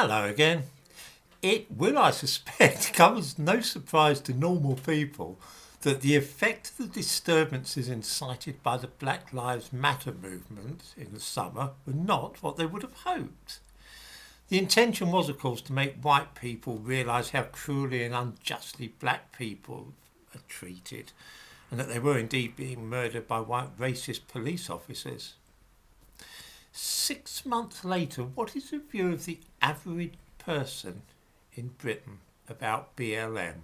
Hello again. It will, I suspect, come as no surprise to normal people that the effect of the disturbances incited by the Black Lives Matter movement in the summer were not what they would have hoped. The intention was, of course, to make white people realise how cruelly and unjustly black people are treated, and that they were indeed being murdered by white racist police officers. 6 months later, what is the view of the average person in Britain about BLM?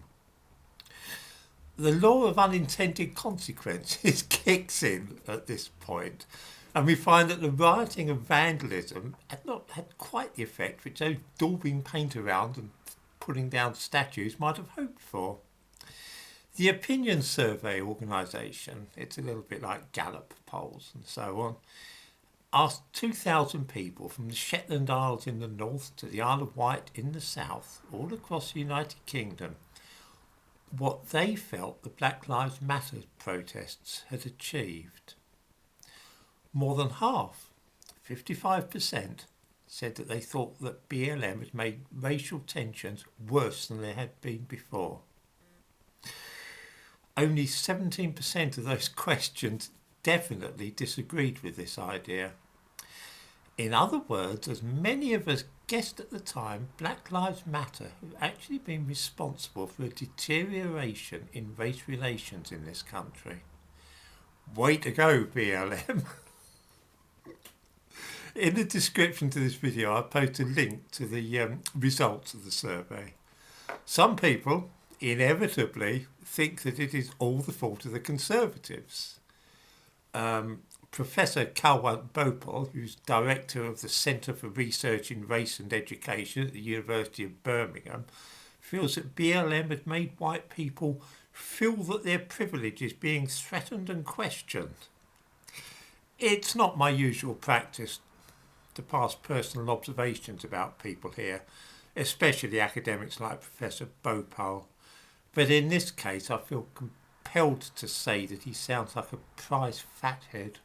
The law of unintended consequences kicks in at this point, and we find that the rioting and vandalism had not had quite the effect which those daubing paint around and pulling down statues might have hoped for. The opinion survey organisation, it's a little bit like Gallup polls and so on, asked 2,000 people from the Shetland Isles in the north to the Isle of Wight in the south, all across the United Kingdom, what they felt the Black Lives Matter protests had achieved. More than half, 55%, said that they thought that BLM had made racial tensions worse than they had been before. Only 17% of those questioned definitely disagreed with this idea. In other words, as many of us guessed at the time, Black Lives Matter have actually been responsible for a deterioration in race relations in this country. Way to go, BLM. In the description to this video, I'll post a link to the results of the survey. Some people, inevitably, think that it is all the fault of the Conservatives. Professor Kalwant Bhopal, who's director of the Centre for Research in Race and Education at the University of Birmingham, feels that BLM had made white people feel that their privilege is being threatened and questioned. It's not my usual practice to pass personal observations about people here, especially academics like Professor Bhopal, but in this case I feel compelled to say that he sounds like a prize fathead.